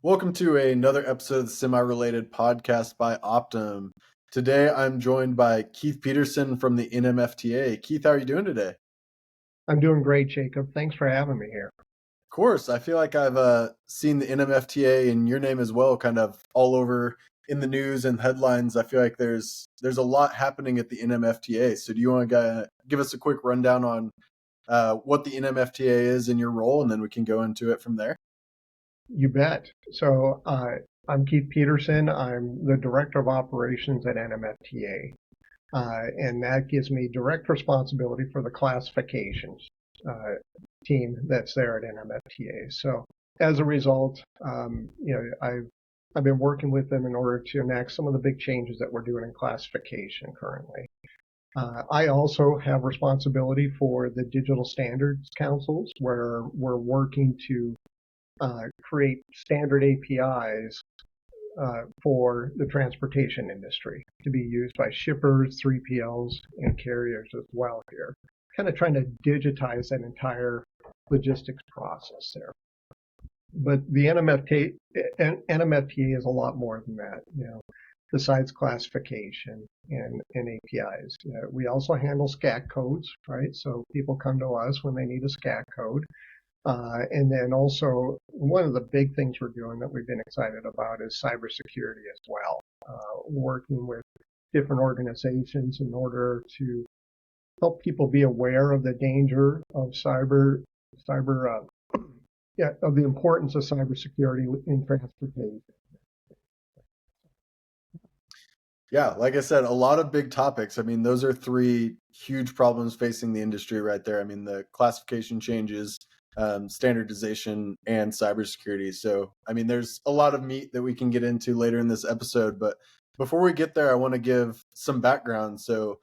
Welcome to another episode of the Semi-Related Podcast by Optym. Today, I'm joined by Keith Peterson from the NMFTA. Keith, how are you doing today? I'm doing great, Jacob. Thanks for having me here. Of course, I feel like I've seen the NMFTA and your name as well, kind of all over in the news and headlines. I feel like there's a lot happening at the NMFTA. So, do you want to give us a quick rundown on what the NMFTA is in your role, and then we can go into it from there? You bet. So I'm Keith Peterson. I'm the Director of Operations at NMFTA. And that gives me direct responsibility for the classifications team that's there at NMFTA. So as a result, I've been working with them in order to enact some of the big changes that we're doing in classification currently. I also have responsibility for the digital standards councils, where we're working to create standard APIs for the transportation industry to be used by shippers, 3PLs, and carriers as well here. Kind of trying to digitize that entire logistics process there. But the NMFTA is a lot more than that, besides classification and APIs. We also handle SCAC codes, right? So people come to us when they need a SCAC code. And then also, one of the big things we're doing that we've been excited about is cybersecurity as well. Working with different organizations in order to help people be aware of the danger of of the importance of cybersecurity in transportation. Yeah, like I said, a lot of big topics. I mean, those are three huge problems facing the industry right there. I mean, the classification changes, standardization, and cybersecurity. So, I mean, there's a lot of meat that we can get into later in this episode. But before we get there, I want to give some background. So,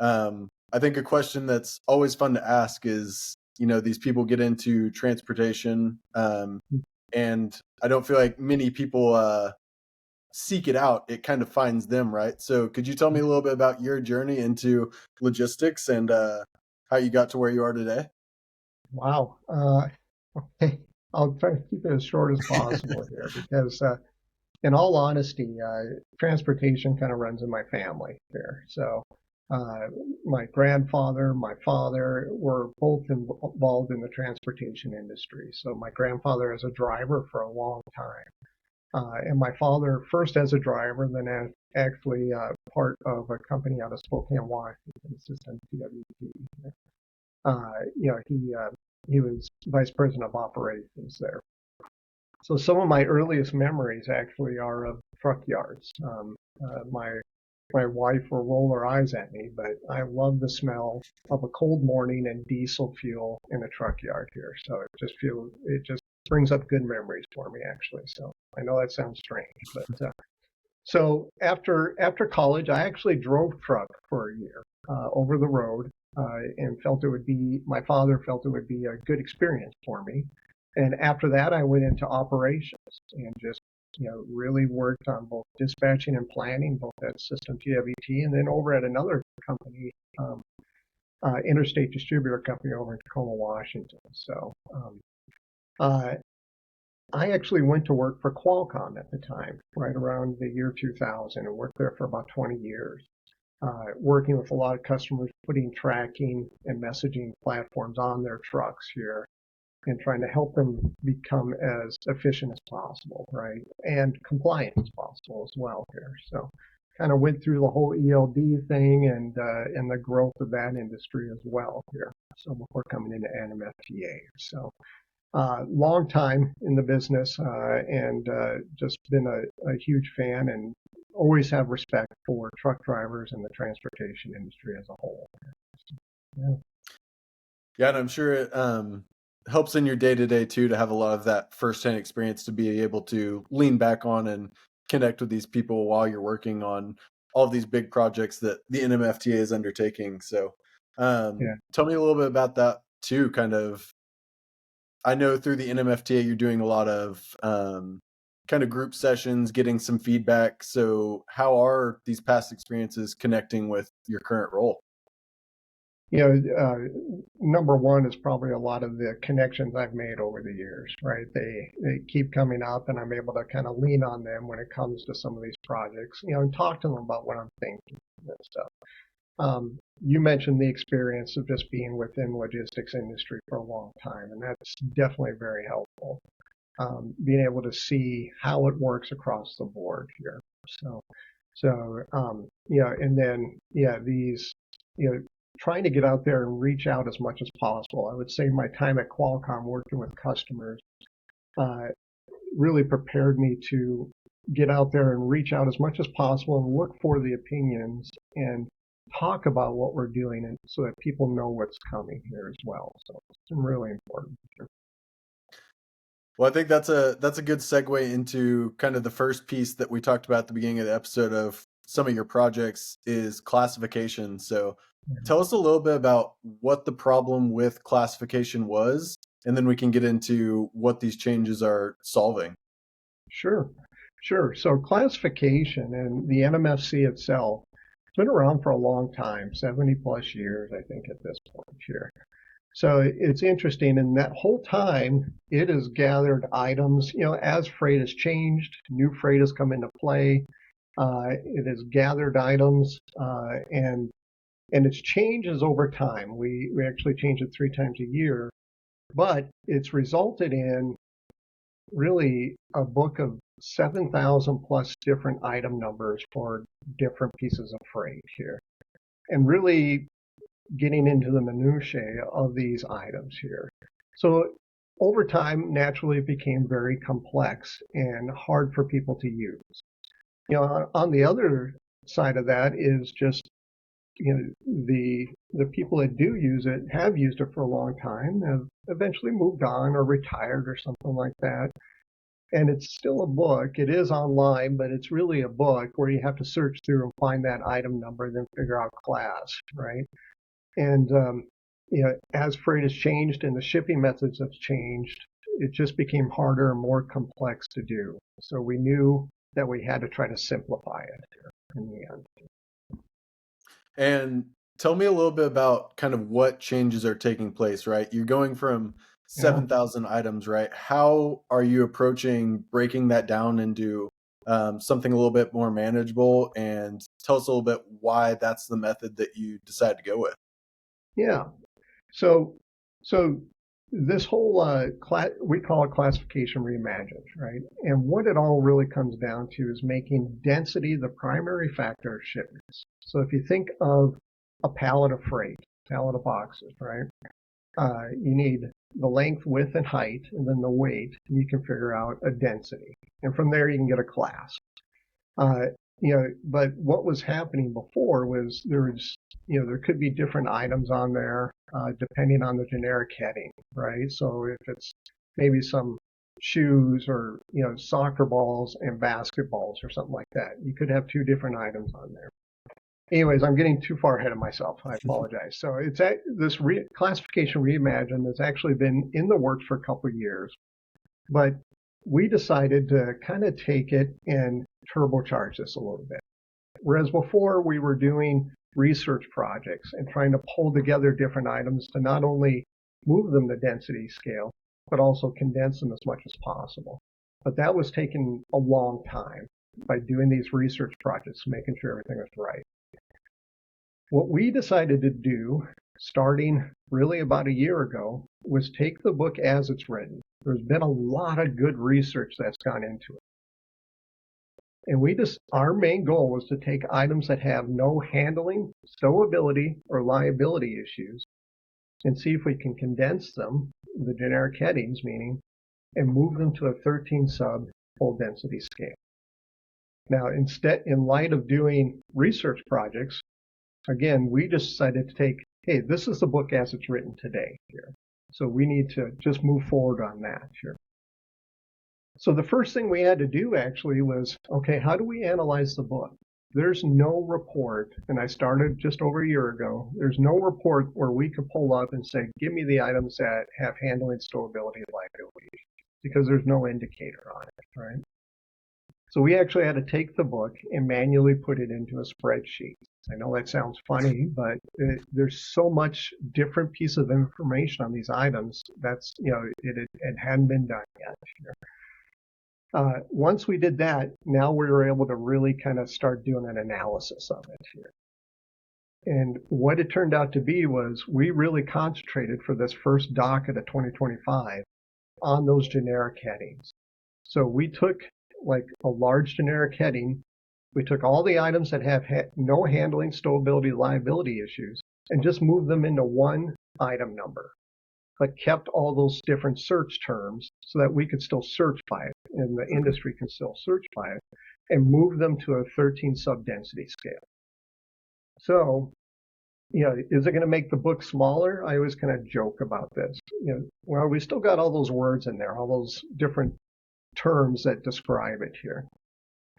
I think a question that's always fun to ask is, these people get into transportation, and I don't feel like many people seek it out. It kind of finds them, right? So could you tell me a little bit about your journey into logistics and how you got to where you are today? Wow. Okay. I'll try to keep it as short as possible here because, in all honesty, transportation kind of runs in my family here. So, my grandfather, my father were both involved in the transportation industry. So, my grandfather as a driver for a long time. And my father first as a driver, then actually part of a company out of Spokane, Washington, system PWT. He was vice president of operations there. So some of my earliest memories actually are of truck yards. My wife will roll her eyes at me, but I love the smell of a cold morning and diesel fuel in a truck yard here. So it just brings up good memories for me actually. So I know that sounds strange, but so after college, I actually drove truck for a year over the road, and my father felt it would be a good experience for me. And after that, I went into operations and just really worked on both dispatching and planning, both at System TWT and then over at another company, interstate distributor company over in Tacoma, Washington. So I actually went to work for Qualcomm at the time, right around the year 2000, and worked there for about 20 years, working with a lot of customers, putting tracking and messaging platforms on their trucks here and trying to help them become as efficient as possible, right? And compliant as possible as well here. So kind of went through the whole ELD thing and the growth of that industry as well here. So before coming into NMFTA. So long time in the business and just been a huge fan and always have respect for truck drivers and the transportation industry as a whole. Yeah, and I'm sure it helps in your day-to-day too to have a lot of that firsthand experience to be able to lean back on and connect with these people while you're working on all of these big projects that the NMFTA is undertaking. So tell me a little bit about that too, kind of. I know through the NMFTA, you're doing a lot of kind of group sessions, getting some feedback. So how are these past experiences connecting with your current role? Number one is probably a lot of the connections I've made over the years, right? They keep coming up, and I'm able to kind of lean on them when it comes to some of these projects, and talk to them about what I'm thinking and stuff. You mentioned the experience of just being within logistics industry for a long time, and that's definitely very helpful. Being able to see how it works across the board here. And then, these, trying to get out there and reach out as much as possible. I would say my time at Qualcomm working with customers really prepared me to get out there and reach out as much as possible and look for the opinions and talk about what we're doing, and so that people know what's coming here as well. So it's been really important. Well, I think that's a good segue into kind of the first piece that we talked about at the beginning of the episode of some of your projects is classification. So tell us a little bit about what the problem with classification was, and then we can get into what these changes are solving. Sure. So classification and the NMFC itself, it's been around for a long time, 70 plus years, I think, at this point here. So it's interesting, and that whole time it has gathered items, as freight has changed, new freight has come into play. It has gathered items, and its changes over time. We actually change it 3 times a year, but it's resulted in really a book of 7,000 plus different item numbers for different pieces of freight here, and really getting into the minutiae of these items here. So over time, naturally, it became very complex and hard for people to use. On the other side of that is just, the people that do use it have used it for a long time, have eventually moved on or retired or something like that. And it's still a book. It is online, but it's really a book where you have to search through and find that item number, then figure out class, right? And as freight has changed and the shipping methods have changed, it just became harder and more complex to do. So we knew that we had to try to simplify it in the end. And tell me a little bit about kind of what changes are taking place, right? You're going from 7,000 items, right? How are you approaching breaking that down into something a little bit more manageable? And tell us a little bit why that's the method that you decided to go with. Yeah. So this whole we call it classification reimagined, right? And what it all really comes down to is making density the primary factor of shipments. So if you think of a pallet of freight, pallet of boxes, right? You need the length, width, and height, and then the weight, and you can figure out a density. And from there, you can get a class. But what was happening before was there could be different items on there depending on the generic heading, right? So if it's maybe some shoes or, soccer balls and basketballs or something like that, you could have 2 different items on there. Anyways, I'm getting too far ahead of myself. I apologize. So it's this classification reimagined has actually been in the works for a couple of years, but we decided to kind of take it and turbocharge this a little bit. Whereas before we were doing research projects and trying to pull together different items to not only move them to density scale, but also condense them as much as possible. But that was taking a long time by doing these research projects, making sure everything was right. What we decided to do, starting really about a year ago, was take the book as it's written. There's been a lot of good research that's gone into it. And our main goal was to take items that have no handling, stowability, or liability issues and see if we can condense them, the generic headings meaning, and move them to a 13 sub full density scale. Now, instead, in light of doing research projects, again, we decided to take, hey, this is the book as it's written today here. So we need to just move forward on that here. So the first thing we had to do actually was, okay, how do we analyze the book? There's no report, and I started just over a year ago, there's no report where we could pull up and say, give me the items that have handling, stowability, and liability, because there's no indicator on it, right? So we actually had to take the book and manually put it into a spreadsheet. I know that sounds funny, but there's so much different piece of information on these items. That's, it hadn't been done yet. Once we did that, now we were able to really kind of start doing an analysis of it here. And what it turned out to be was we really concentrated for this first docket of 2025 on those generic headings. So we took like a large generic heading. We took all the items that have no handling, stowability, liability issues and just moved them into one item number, but kept all those different search terms so that we could still search by it and the industry can still search by it, and move them to a 13 sub-density scale. So, is it going to make the book smaller? I always kind of joke about this. Well, we still got all those words in there, all those different terms that describe it here,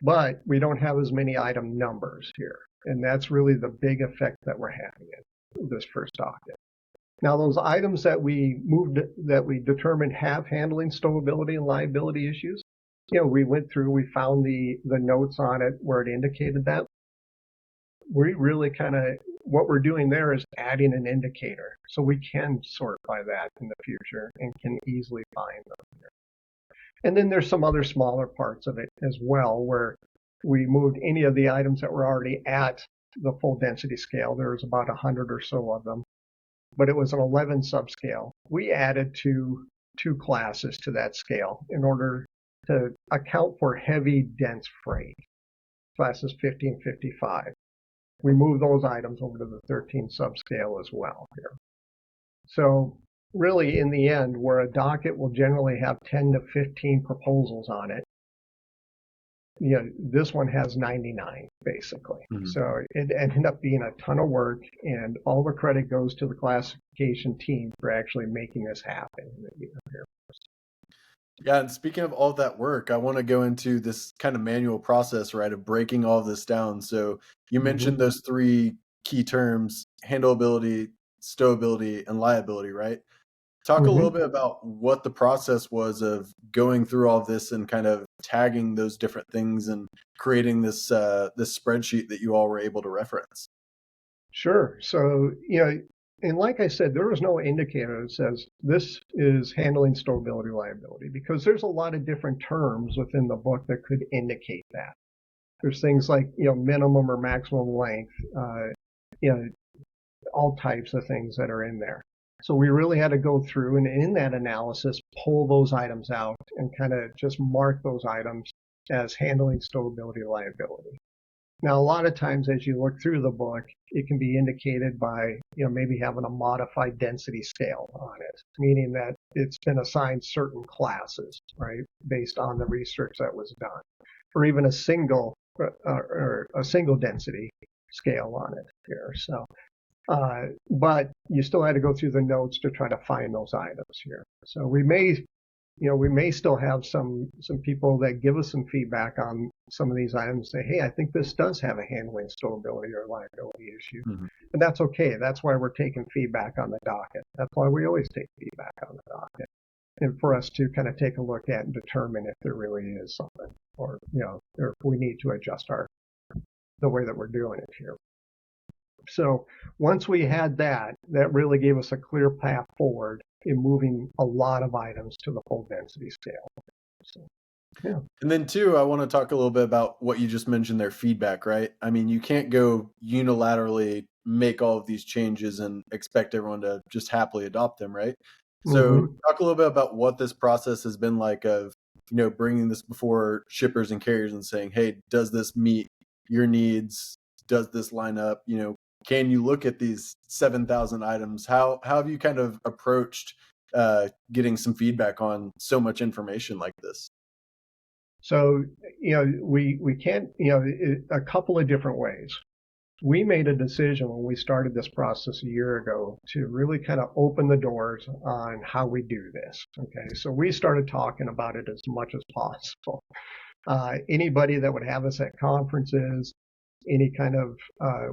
but we don't have as many item numbers here. And that's really the big effect that we're having in this first docket. Now, those items that we determined have handling, stowability, and liability issues, we went through, we found the notes on it where it indicated that. We really what we're doing there is adding an indicator so we can sort by that in the future and can easily find them here. And then there's some other smaller parts of it as well where we moved any of the items that were already at the full density scale. There was about 100 or so of them, but it was an 11 subscale. We added two classes to that scale in order to account for heavy, dense freight, classes 50 and 55. We moved those items over to the 13 subscale as well here. So really, in the end, where a docket will generally have 10 to 15 proposals on it, this one has 99, basically. Mm-hmm. So it ended up being a ton of work, and all the credit goes to the classification team for actually making this happen. Yeah, and speaking of all that work, I want to go into this kind of manual process, right, of breaking all of this down. So you mentioned those three key terms: handleability, stowability, and liability, right? Talk a little bit about what the process was of going through all of this and kind of tagging those different things and creating this this spreadsheet that you all were able to reference. Sure. So, and like I said, there was no indicator that says this is handling, stowability, liability, because there's a lot of different terms within the book that could indicate that. There's things like, minimum or maximum length, all types of things that are in there. So we really had to go through and in that analysis, pull those items out and kind of just mark those items as handling, stowability, liability. Now, a lot of times as you look through the book, it can be indicated by, maybe having a modified density scale on it, meaning that it's been assigned certain classes, right, based on the research that was done, or even a single density scale on it here. So, but you still had to go through the notes to try to find those items here. So we may still have some people that give us some feedback on some of these items, say, hey, I think this does have a handling, stowability, or liability issue. And that's okay. That's why we're taking feedback on the docket. That's why we always take feedback on the docket. And for us to kind of take a look at and determine if there really is something, or, or if we need to adjust the way that we're doing it here. So once we had that really gave us a clear path forward in moving a lot of items to the full density scale. So, yeah. And then too, I want to talk a little bit about what you just mentioned there, feedback, right? I mean, you can't go unilaterally make all of these changes and expect everyone to just happily adopt them, right? So talk a little bit about what this process has been like of, bringing this before shippers and carriers and saying, hey, does this meet your needs? Does this line up? Can you look at these 7,000 items? How have you kind of approached getting some feedback on so much information like this? So, we can't, a couple of different ways. We made a decision when we started this process a year ago to really kind of open the doors on how we do this. Okay, so we started talking about it as much as possible. Anybody that would have us at conferences, any kind of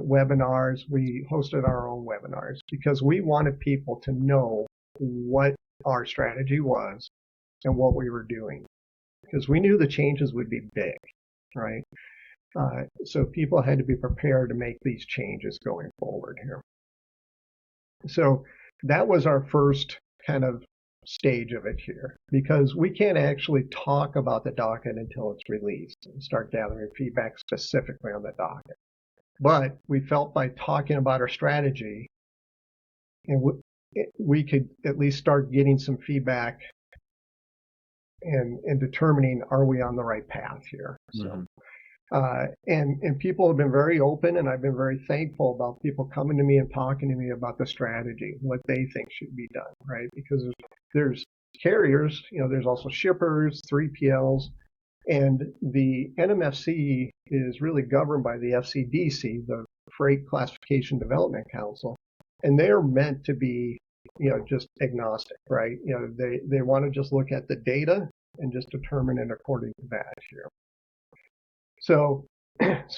webinars, we hosted our own webinars because we wanted people to know what our strategy was and what we were doing, because we knew the changes would be big. right? So people had to be prepared to make these changes going forward here. So that was our first kind of stage of it here, because we can't actually talk about the docket until it's released and start gathering feedback specifically on the docket. But we felt by talking about our strategy, and we could at least start getting some feedback and determining, are we on the right path here? Mm-hmm. So, and people have been very open, and I've been very thankful about people coming to me and talking to me about the strategy, what they think should be done, right? Because there's carriers, there's also shippers, 3PLs, and the NMFTA is really governed by the FCDC, the Freight Classification Development Council, and they're meant to be, just agnostic, right? They want to just look at the data and just determine it according to that here. So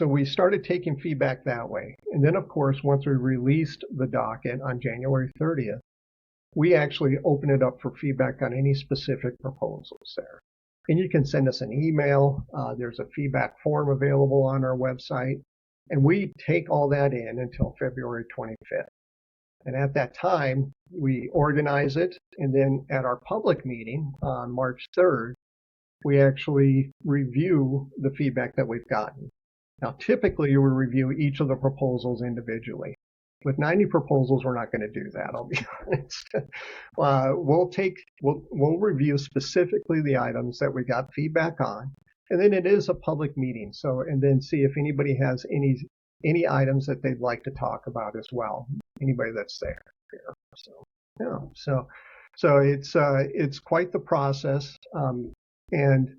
we started taking feedback that way. And then, of course, once we released the docket on January 30th, we actually open it up for feedback on any specific proposals there. And you can send us an email. There's a feedback form available on our website. And we take all that in until February 25th. And at that time, we organize it. And then at our public meeting on March 3rd, we actually review the feedback that we've gotten. Now, typically, we review each of the proposals individually. With 90 proposals, we're not going to do that, I'll be honest. We'll review specifically the items that we got feedback on, and then it is a public meeting. So, and then see if anybody has any items that they'd like to talk about as well. Anybody that's there. So, yeah. So it's quite the process. And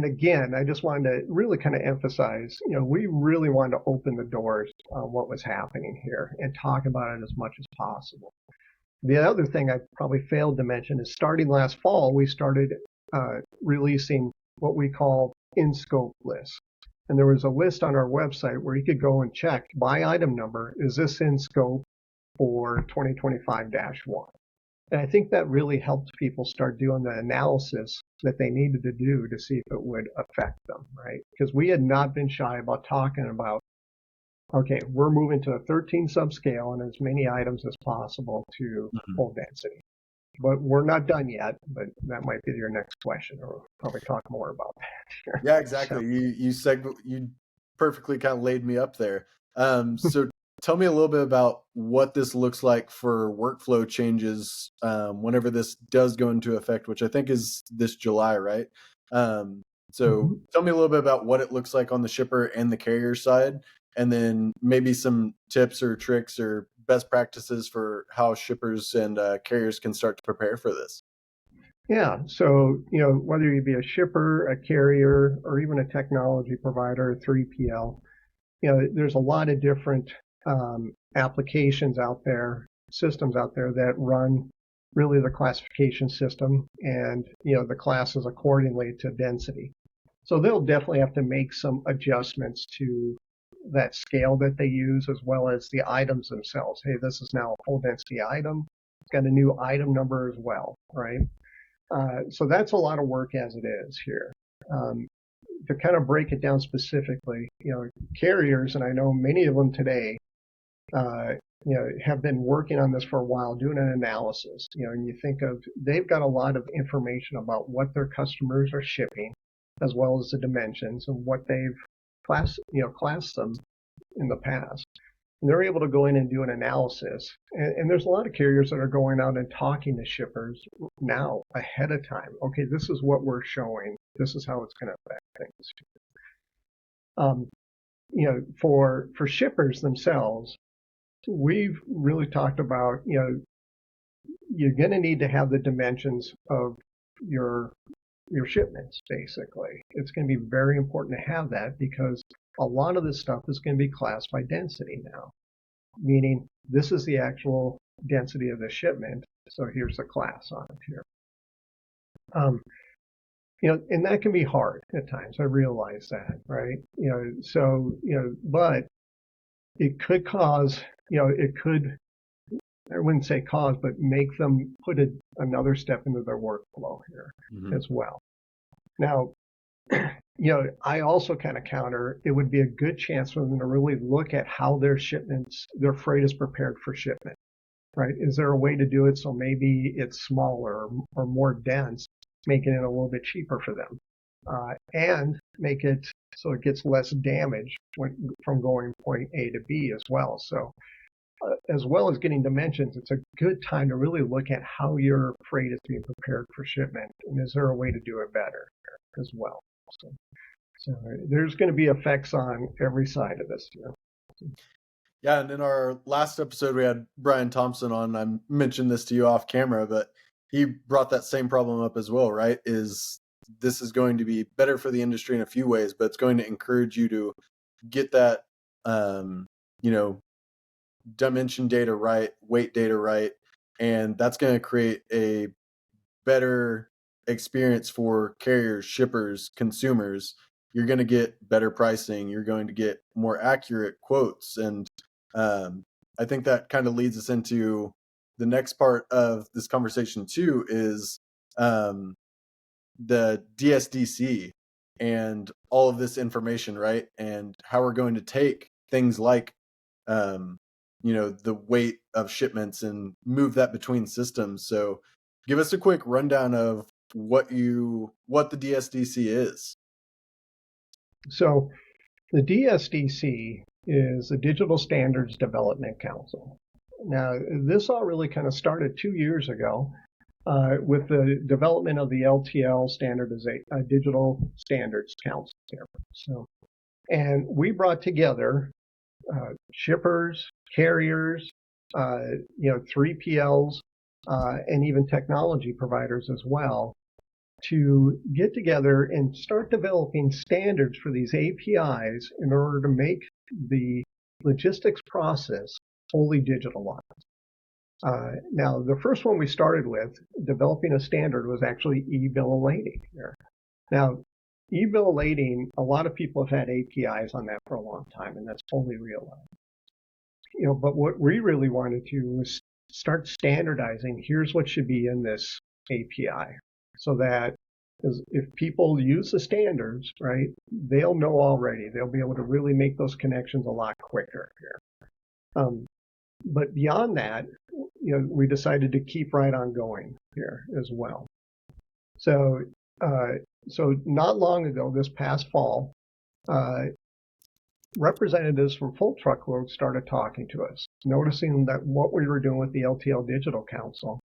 again, I just wanted to really kind of emphasize, we really wanted to open the doors on what was happening here and talk about it as much as possible. The other thing I probably failed to mention is starting last fall, we started releasing what we call in-scope lists. And there was a list on our website where you could go and check by item number, is this in scope for 2025-1? And I think that really helped people start doing the analysis that they needed to do to see if it would affect them, right? Because we had not been shy about talking about, okay, we're moving to a 13 subscale and as many items as possible to full density. But we're not done yet, but that might be your next question, or we'll probably talk more about that. Yeah, exactly. So. You perfectly kind of laid me up there. So tell me a little bit about what this looks like for workflow changes whenever this does go into effect, which I think is this July, right? So tell me a little bit about what it looks like on the shipper and the carrier side, and then maybe some tips or tricks or best practices for how shippers and carriers can start to prepare for this. Yeah, so, whether you be a shipper, a carrier, or even a technology provider, a 3PL, there's a lot of different applications out there, systems out there that run really the classification system and, the classes accordingly to density. So they'll definitely have to make some adjustments to that scale that they use, as well as the items themselves. Hey, this is now a full density item. It's got a new item number as well, right? So that's a lot of work as it is here. To kind of break it down specifically, carriers, and I know many of them today, have been working on this for a while, doing an analysis. And you think of, they've got a lot of information about what their customers are shipping, as well as the dimensions and what they've classed them in the past. And they're able to go in and do an analysis. And there's a lot of carriers that are going out and talking to shippers now ahead of time. Okay, this is what we're showing. This is how it's going to affect things. For shippers themselves, we've really talked about, you're going to need to have the dimensions of your shipments, basically. It's going to be very important to have that, because a lot of this stuff is going to be classed by density now, meaning this is the actual density of the shipment, so here's the class on it here. And that can be hard at times. I realize that, right? But it could cause, I wouldn't say cause, but make them put another step into their workflow here as well. Now, I also kind of counter, it would be a good chance for them to really look at how their shipments, their freight is prepared for shipment, right? Is there a way to do it so maybe it's smaller or more dense, making it a little bit cheaper for them, and make it so it gets less damage from going point A to B as well. So as well as getting dimensions, it's a good time to really look at how your freight is being prepared for shipment, and is there a way to do it better as well. So there's going to be effects on every side of this. Yeah, and in our last episode, we had Brian Thompson on. I mentioned this to you off camera, but he brought that same problem up as well, right? This is going to be better for the industry in a few ways, but it's going to encourage you to get that, dimension data right, weight data right, and that's going to create a better experience for carriers, shippers, consumers. You're going to get better pricing. You're going to get more accurate quotes. And I think that kind of leads us into the next part of this conversation too, is the DSDC and all of this information, right? And how we're going to take things like, the weight of shipments and move that between systems. So give us a quick rundown of what the DSDC is. So the DSDC is the Digital Standards Development Council. Now, this all really kind of started 2 years ago with the development of the LTL Digital Standards Council here. And we brought together shippers, carriers, 3PLs, and even technology providers as well, to get together and start developing standards for these APIs in order to make the logistics process fully digitalized. Now, the first one we started with, developing a standard, was actually e-bill of lading here. Now, e-bill of lading, a lot of people have had APIs on that for a long time, and that's fully realized. But what we really wanted to was start standardizing, here's what should be in this API, so that if people use the standards, right, they'll know already. They'll be able to really make those connections a lot quicker here. But beyond that, we decided to keep right on going here as well. So not long ago, this past fall, representatives from Full Truckload started talking to us, noticing that what we were doing with the LTL Digital Council,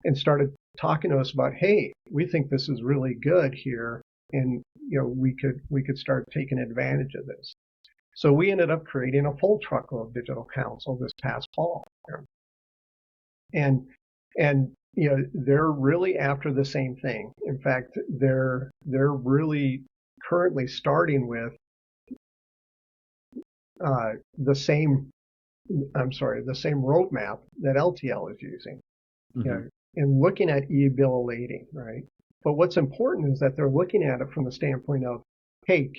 and started talking to us about, hey, we think this is really good here, and we could start taking advantage of this. So we ended up creating a Full Truckload Digital Council this past fall, and they're really after the same thing. In fact, they're really currently starting with the same roadmap that LTL is using, and looking at e-bill of lading, right? But what's important is that they're looking at it from the standpoint of, hey,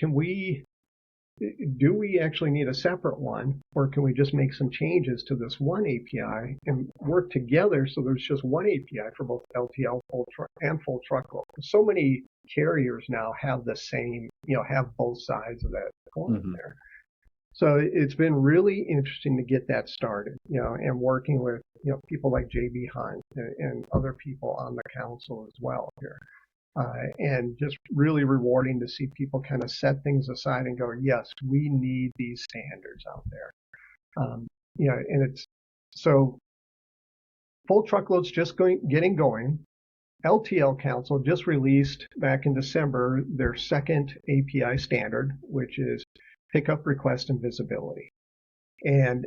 do we actually need a separate one, or can we just make some changes to this one API and work together so there's just one API for both LTL and Full Truckload? So many carriers now have the same, have both sides of that coin there. So it's been really interesting to get that started, and working with, people like JB Hunt and other people on the council as well here. And just really rewarding to see people kind of set things aside and go, yes, we need these standards out there. And it's so Full Truckload's just getting going. LTL Council just released back in December their second API standard, which is pickup, request, and visibility. And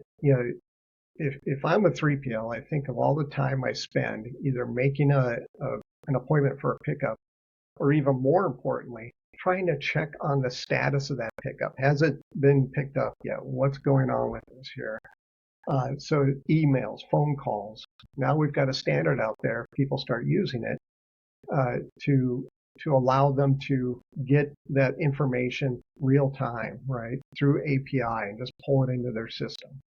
if I'm a 3PL, I think of all the time I spend either making an appointment for a pickup, or even more importantly, trying to check on the status of that pickup. Has it been picked up yet? What's going on with this here? So emails, phone calls. Now we've got a standard out there. People start using it to allow them to get that information real time, right, through API, and just pull it into their system.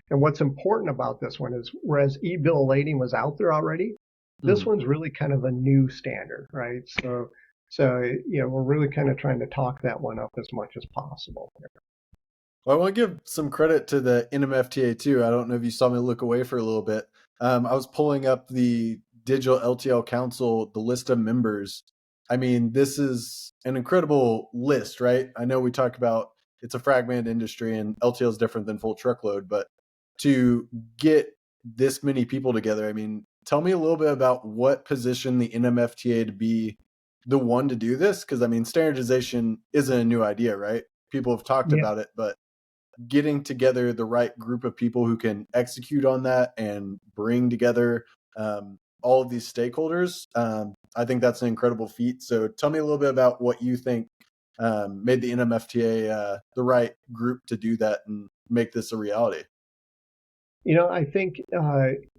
And what's important about this one is, whereas e-bill of lading was out there already, this one's really kind of a new standard, right? So So, we're really kind of trying to talk that one up as much as possible. Well, I want to give some credit to the NMFTA too. I don't know if you saw me look away for a little bit. I was pulling up the Digital LTL Council, the list of members. I mean, this is an incredible list, right? I know we talk about it's a fragmented industry and LTL is different than full truckload, but to get this many people together, I mean, tell me a little bit about what positioned the NMFTA to be the one to do this. Because I mean, standardization isn't a new idea, right? People have talked Yeah. about it, but getting together the right group of people who can execute on that and bring together all of these stakeholders, I think that's an incredible feat. So tell me a little bit about what you think made the NMFTA the right group to do that and make this a reality. I think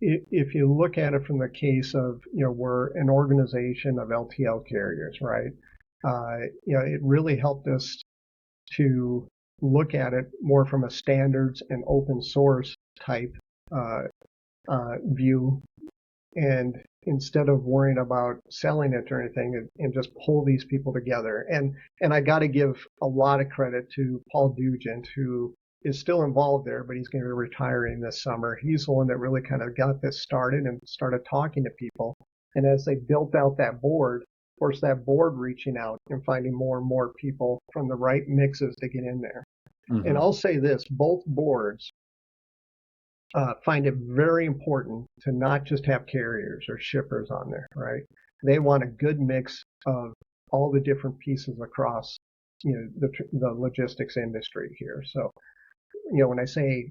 if you look at it from the case of, we're an organization of LTL carriers, right? It really helped us to look at it more from a standards and open source type uh, view, and instead of worrying about selling it or anything, and just pull these people together. And I got to give a lot of credit to Paul Dugent, who is still involved there, but he's going to be retiring this summer. He's the one that really kind of got this started and started talking to people. And as they built out that board, of course, that board reaching out and finding more and more people from the right mixes to get in there. And Mm-hmm. I'll say this, both boards find it very important to not just have carriers or shippers on there, right? They want a good mix of all the different pieces across, the logistics industry here. So, when I say,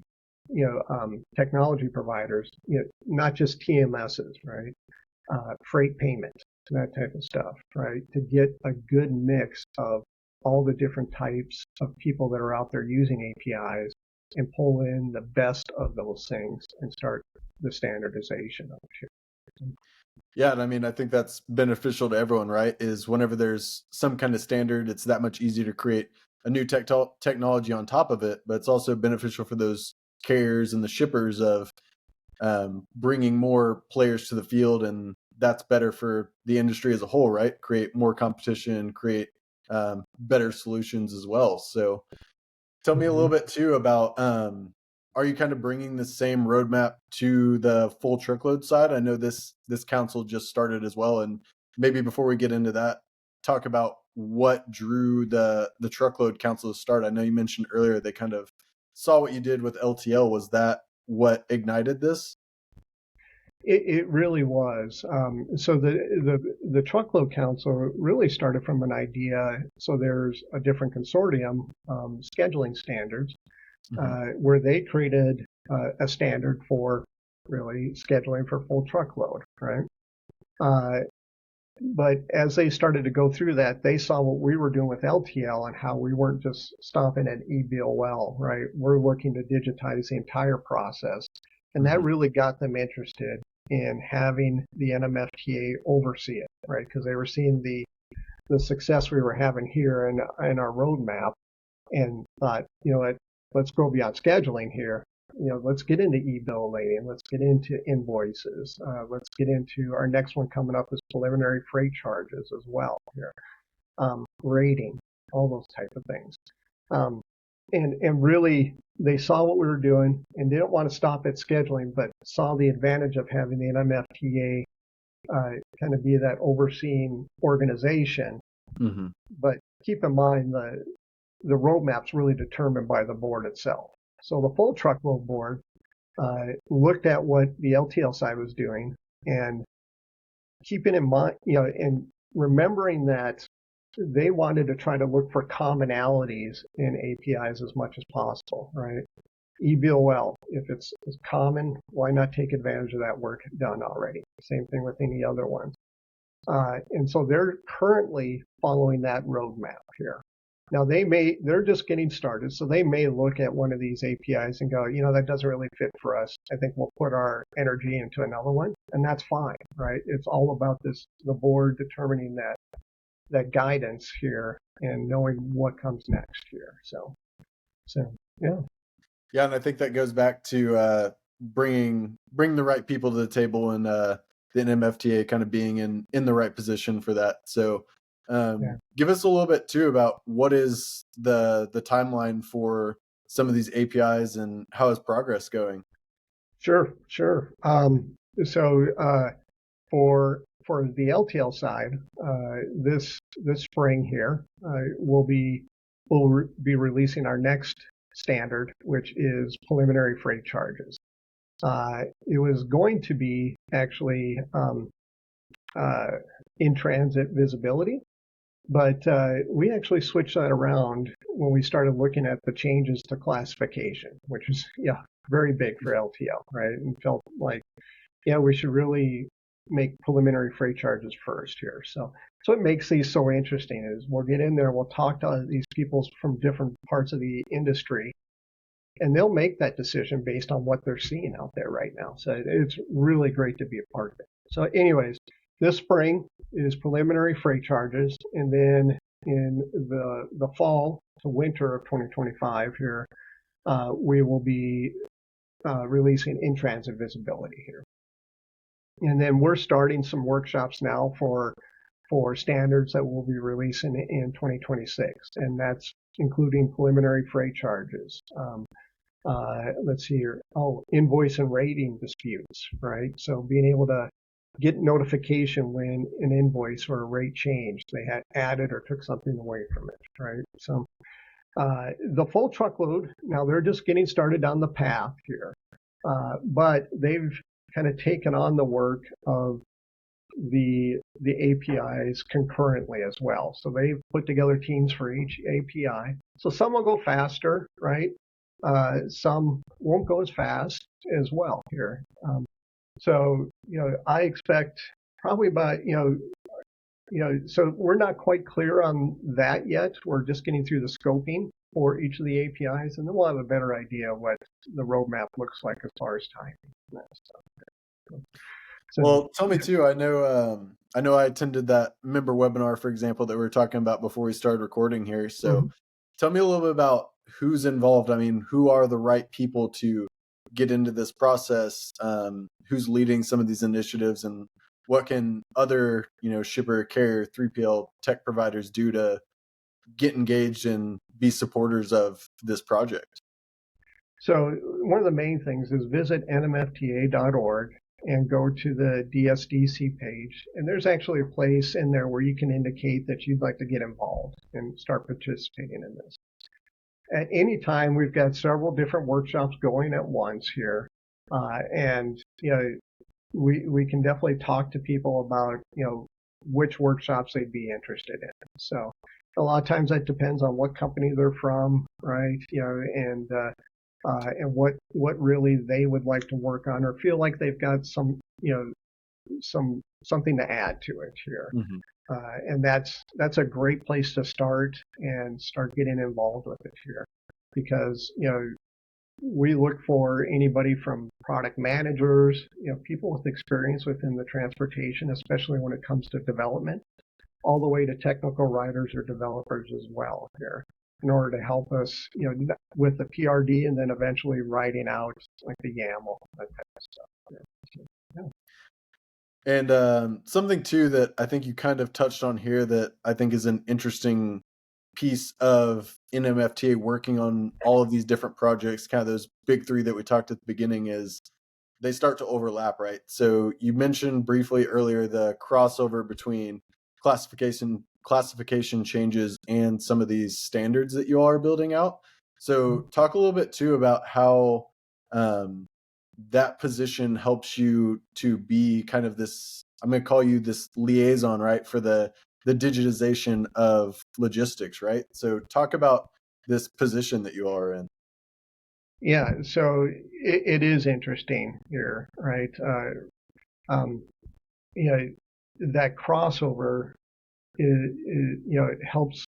technology providers, not just TMSs, right? Freight payment, that type of stuff, right? To get a good mix of all the different types of people that are out there using APIs and pull in the best of those things and start the standardization of it. Yeah, and I mean, I think that's beneficial to everyone, right? Is whenever there's some kind of standard, it's that much easier to create a new technology on top of it. But it's also beneficial for those carriers and the shippers of bringing more players to the field, and that's better for the industry as a whole, right? Create more competition, create better solutions as well. So tell me a little Mhm. bit too about are you kind of bringing the same roadmap to the full truckload side? I know this council just started as well, and maybe before we get into that, talk about what drew the truckload council to start. I know you mentioned earlier they kind of saw what you did with LTL. Was that what ignited this? It really was. So the truckload council really started from an idea. So there's a different consortium, scheduling standards, Hmm. where they created a standard for really scheduling for full truckload, right? Uh, but as they started to go through that, they saw what we were doing with LTL and how we weren't just stopping at e-bill, right? We're looking to digitize the entire process. And that Hmm. really got them interested in having the NMFTA oversee it, right? Because they were seeing the success we were having here in our roadmap, and thought, let's go beyond scheduling here. Let's get into e-billing. Let's get into invoices. Let's get into our next one coming up is preliminary freight charges as well here, rating, all those type of things. Um, and really, they saw what we were doing and didn't want to stop at scheduling, but saw the advantage of having the NMFTA kind of be that overseeing organization. Hmm. But keep in mind the roadmap's really determined by the board itself. So the full truckload board looked at what the LTL side was doing, and keeping in mind, and remembering that they wanted to try to look for commonalities in APIs as much as possible, right? EBOL, if it's common, why not take advantage of that work done already? Same thing with any other ones. And so they're currently following that roadmap here. Now they're just getting started, so they may look at one of these APIs and go, that doesn't really fit for us. I think we'll put our energy into another one, and that's fine, right? It's all about the board determining that guidance here and knowing what comes next here. So yeah. Yeah, and I think that goes back to bring the right people to the table, and the NMFTA kind of being in the right position for that. So Yeah. Give us a little bit too about what is the timeline for some of these APIs and how is progress going? Sure, sure. So for the LTL side, this spring here, we'll be releasing our next standard, which is preliminary freight charges. It was going to be actually in transit visibility, but we actually switched that around when we started looking at the changes to classification, which is very big for LTL, right? And felt like we should really make preliminary freight charges first here. So what makes these so interesting is we'll get in there, we'll talk to these people from different parts of the industry, and they'll make that decision based on what they're seeing out there right now. So it's really great to be a part of it. So anyways, this spring is preliminary freight charges, and then in the fall to winter of 2025 here, we will be releasing in-transit visibility here. And then we're starting some workshops now for standards that we'll be releasing in 2026, and that's including preliminary freight charges. Let's see here. Oh, invoice and rating disputes, right? So being able to get notification when an invoice or a rate changed, they had added or took something away from it, right? So the full truckload, now they're just getting started on the path here, but they've kind of taken on the work of the APIs concurrently as well. So they've put together teams for each API. So some will go faster, right? Some won't go as fast as well here. So I expect probably by so we're not quite clear on that yet. We're just getting through the scoping for each of the APIs, and then we'll have a better idea what the roadmap looks like as far as timing. So, well, tell me too. I know I attended that member webinar, for example, that we were talking about before we started recording here. So tell me a little bit about who's involved. I mean, who are the right people to get into this process? Who's leading some of these initiatives, and what can other, shipper, carrier, 3PL tech providers do to get engaged and be supporters of this project? So one of the main things is visit nmfta.org and go to the DSDC page. And there's actually a place in there where you can indicate that you'd like to get involved and start participating in this. At any time, we've got several different workshops going at once here. And we can definitely talk to people about, which workshops they'd be interested in. So a lot of times that depends on what company they're from, right? And what really they would like to work on or feel like they've got some something to add to it here. And that's a great place to start and start getting involved with it here, because we look for anybody from product managers, people with experience within the transportation, especially when it comes to development, all the way to technical writers or developers as well here, in order to help us, with the PRD and then eventually writing out like the YAML, that type of stuff. Yeah. And something too that I think you kind of touched on here that I think is an interesting piece of NMFTA working on all of these different projects, kind of those big three that we talked at the beginning, is they start to overlap, right? So you mentioned briefly earlier the crossover between classification changes and some of these standards that you all are building out. So talk a little bit too about how that position helps you to be kind of this, I'm going to call you this liaison, right, for the digitization of logistics, right? So talk about this position that you are in. Yeah, so it is interesting here, right? That crossover it helps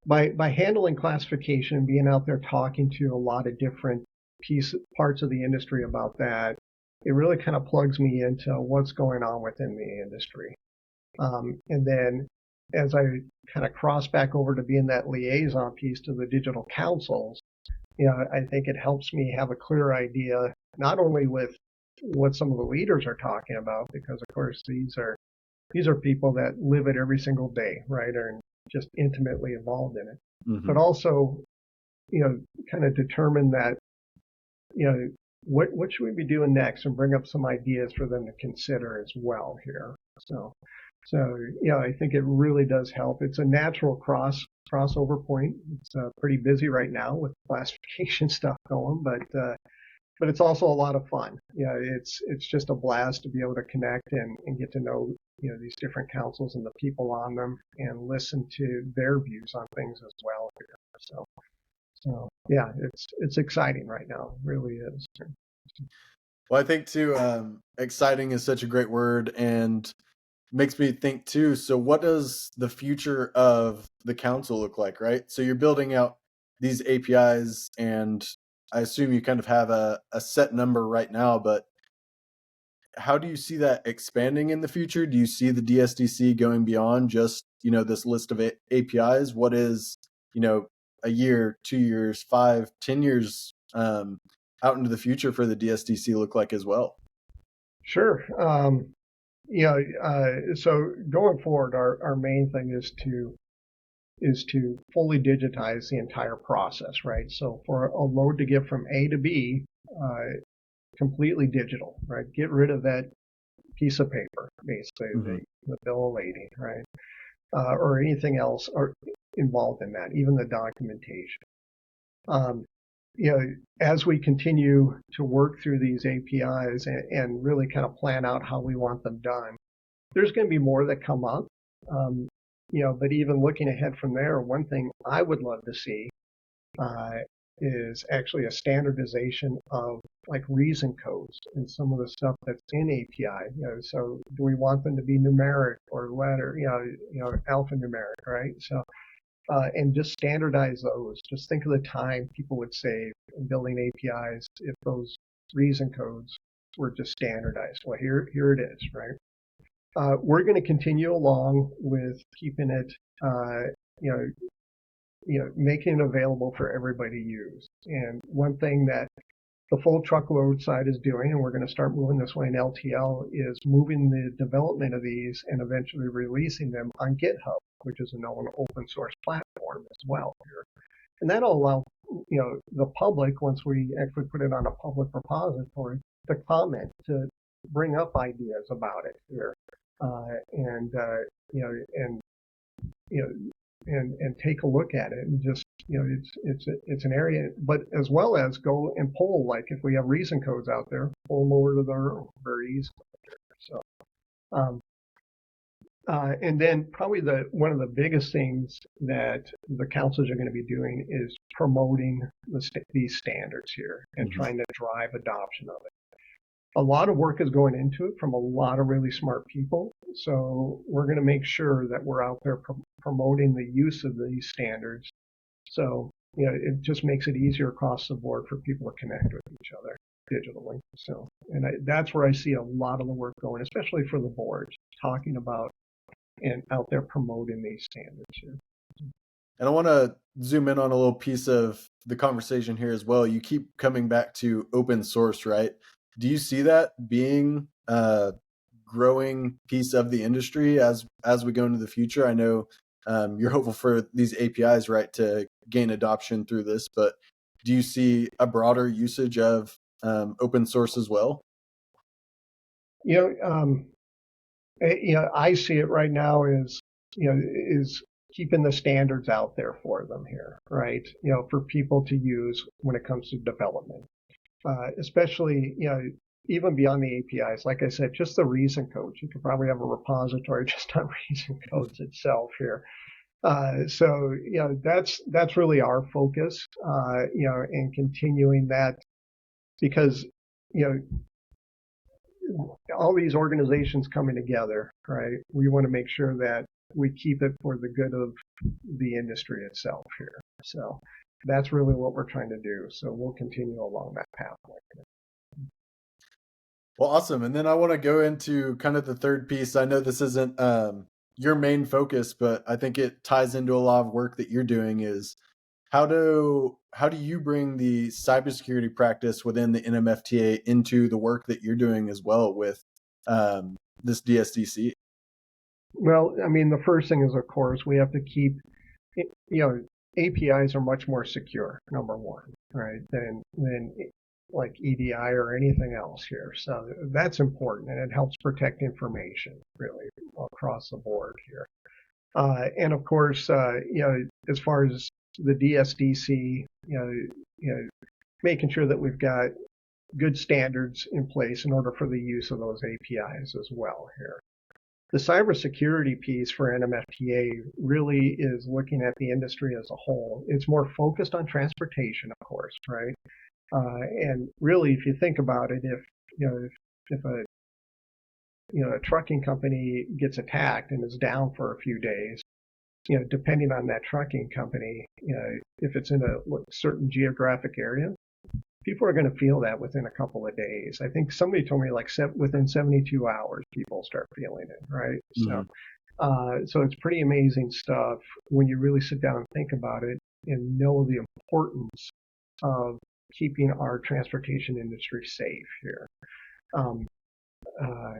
by handling classification, being out there talking to a lot of different parts of the industry about that. It really kind of plugs me into what's going on within the industry. And then as I kind of cross back over to being that liaison piece to the digital councils, I think it helps me have a clear idea, not only with what some of the leaders are talking about, because of course these are These are people that live it every single day, right? Are just intimately involved in it. But Mm-hmm. also, kind of determine that, what should we be doing next, and bring up some ideas for them to consider as well here. So I think it really does help. It's a natural crossover point. It's pretty busy right now with classification stuff going, but it's also a lot of fun. It's just a blast to be able to connect and get to know these different councils and the people on them, and listen to their views on things as well here. So yeah, it's exciting right now. It really is. Well, I think too, exciting is such a great word, and makes me think too. So, what does the future of the council look like, right? So, you're building out these APIs, and I assume you kind of have a set number right now, but how do you see that expanding in the future? Do you see the DSDC going beyond just, this list of APIs? What is, a year, 2 years, 5, 10 years out into the future for the DSDC look like as well? Sure. So going forward, our main thing is to fully digitize the entire process, right? So for a load to get from A to B, completely digital, right? Get rid of that piece of paper, basically, Hmm. the bill of lading, right? Or anything else or involved in that, even the documentation. Um, as we continue to work through these APIs and really kind of plan out how we want them done, there's going to be more that come up. Um, but even looking ahead from there, one thing I would love to see uh, is actually a standardization of like reason codes and some of the stuff that's in API. So do we want them to be numeric or letter? Alphanumeric, right? So and just standardize those. Just think of the time people would save in building APIs if those reason codes were just standardized. Well, here it is, right? We're going to continue along with keeping it, you know, making it available for everybody to use. And one thing that the full truckload side is doing, and we're going to start moving this way in LTL, is moving the development of these and eventually releasing them on GitHub, which is a known open source platform as well here. And that'll allow the public, once we actually put it on a public repository, to comment, to bring up ideas about it here, and and you know and take a look at it, and just it's an area, but as well as go and pull, like if we have reason codes out there, pull them over to the room very easily. So um, and then probably one of the biggest things that the councils are going to be doing is promoting these standards here and Hmm. trying to drive adoption of it. A lot of work is going into it from a lot of really smart people. So we're going to make sure that we're out there promoting the use of these standards. So, it just makes it easier across the board for people to connect with each other digitally. So, and that's where I see a lot of the work going, especially for the boards, talking about and out there promoting these standards here. And I want to zoom in on a little piece of the conversation here as well. You keep coming back to open source, right? Do you see that being a growing piece of the industry as we go into the future? I know you're hopeful for these APIs, right, to gain adoption through this, but do you see a broader usage of open source as well? You know, um, I see it right now is keeping the standards out there for them here, right? For people to use when it comes to development, especially even beyond the APIs. Like I said, just the reason codes. You could probably have a repository just on reason codes itself here. So that's really our focus, and continuing that, because you know all these organizations coming together, right? We want to make sure that we keep it for the good of the industry itself here. So that's really what we're trying to do. So we'll continue along that pathway. Well, awesome. And then I want to go into kind of the third piece. I know this isn't your main focus, but I think it ties into a lot of work that you're doing. Is how do you bring the cybersecurity practice within the NMFTA into the work that you're doing as well with this DSDC? Well, I mean, the first thing is, of course, we have to keep, you know, APIs are much more secure, number one, right, than like EDI or anything else here. So that's important, and it helps protect information really across the board here. And of course, as far as the DSDC, making sure that we've got good standards in place in order for the use of those APIs as well here. The cybersecurity piece for NMFTA really is looking at the industry as a whole. It's more focused on transportation, of course, right? And really, if you think about it, if a a trucking company gets attacked and is down for a few days, depending on that trucking company, if it's in a certain geographic area, people are going to feel that within a couple of days. I think somebody told me like within 72 hours, people start feeling it, right? So it's pretty amazing stuff when you really sit down and think about it and know the importance of keeping our transportation industry safe here. Um, uh,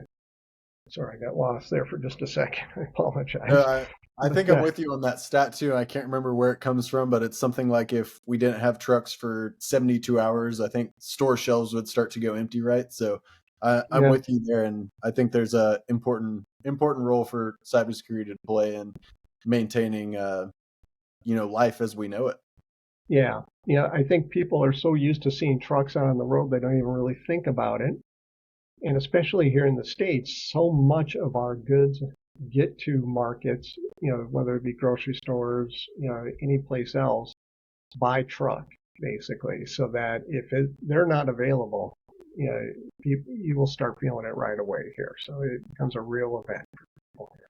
Sorry, I got lost there for just a second. I apologize. I think But I'm with you on that stat too. I can't remember where it comes from, but it's something like if we didn't have trucks for 72 hours, I think store shelves would start to go empty, right? So I'm yeah, with you there, and I think there's a important role for cybersecurity to play in maintaining life as we know it. yeah. I think people are so used to seeing trucks out on the road, they don't even really think about it. And especially here in the States, so much of our goods get to markets, whether it be grocery stores, any place else, by truck, basically, so that if they're not available, you will start feeling it right away here. So it becomes a real event for people here.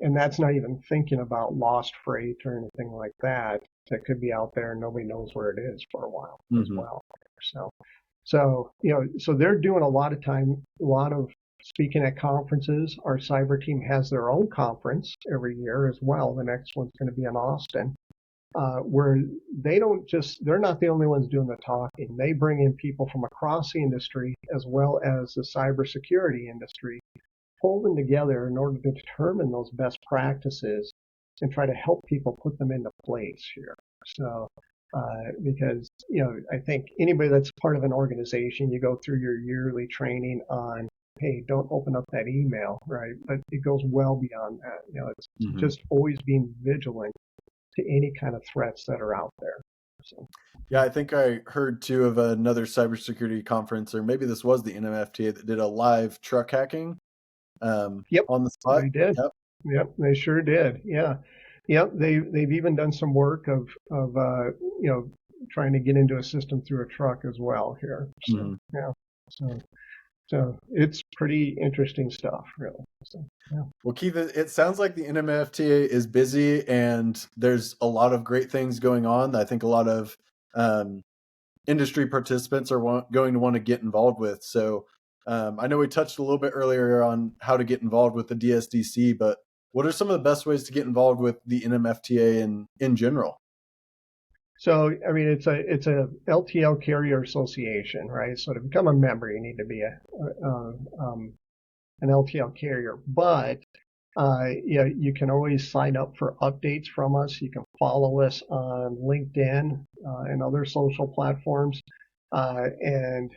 And that's not even thinking about lost freight or anything like that could be out there and nobody knows where it is for a while as Mm-hmm. well. So they're doing a lot of speaking at conferences. Our cyber team has their own conference every year as well. The next one's going to be in Austin, where they're not the only ones doing the talking. They bring in people from across the industry as well as the cybersecurity industry, pull them together in order to determine those best practices and try to help people put them into place here. So, because, I think anybody that's part of an organization, you go through your yearly training on, hey, don't open up that email, right? But it goes well beyond that. It's Mm-hmm. just always being vigilant to any kind of threats that are out there. So, Yeah, I think I heard too of another cybersecurity conference, or maybe this was the NMFTA that did a live truck hacking yep, on the spot. they did. Yep. Yep, they sure did. Yeah. Yep, they've even done some work of trying to get into a system through a truck as well here. So Mm-hmm. yeah, so so it's pretty interesting stuff, really. So yeah. Well, Keith, it sounds like the NMFTA is busy and there's a lot of great things going on that I think a lot of um, industry participants are going to want to get involved with. So I know we touched a little bit earlier on how to get involved with the DSDC, but what are some of the best ways to get involved with the NMFTA in general? So I mean, it's a LTL carrier association, right? So to become a member, you need to be an LTL carrier, but you can always sign up for updates from us. You can follow us on LinkedIn and other social platforms. And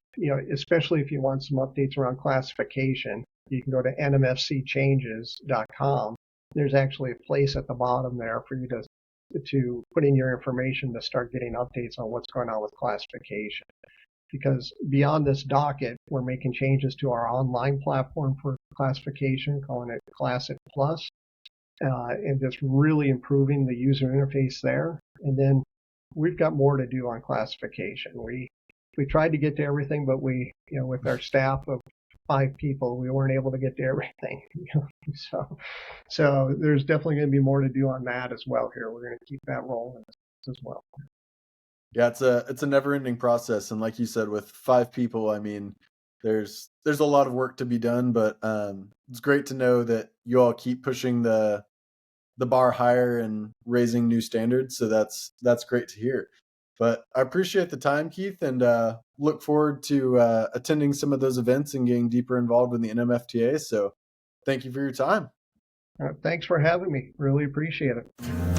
especially if you want some updates around classification, you can go to nmfcchanges.com. There's actually a place at the bottom there for you to put in your information to start getting updates on what's going on with classification. Because beyond this docket, we're making changes to our online platform for classification, calling it Classic Plus, and just really improving the user interface there. And then we've got more to do on classification. We tried to get to everything, but with our staff of 5 people, we weren't able to get to everything. So there's definitely going to be more to do on that as well here. We're going to keep that rolling as well. Yeah, it's a never ending process, and like you said, with 5 people, I mean, there's a lot of work to be done, but it's great to know that you all keep pushing the bar higher and raising new standards. So that's great to hear. But I appreciate the time, Keith, and look forward to attending some of those events and getting deeper involved in the NMFTA. So Thank you for your time. Thanks for having me. Really appreciate it.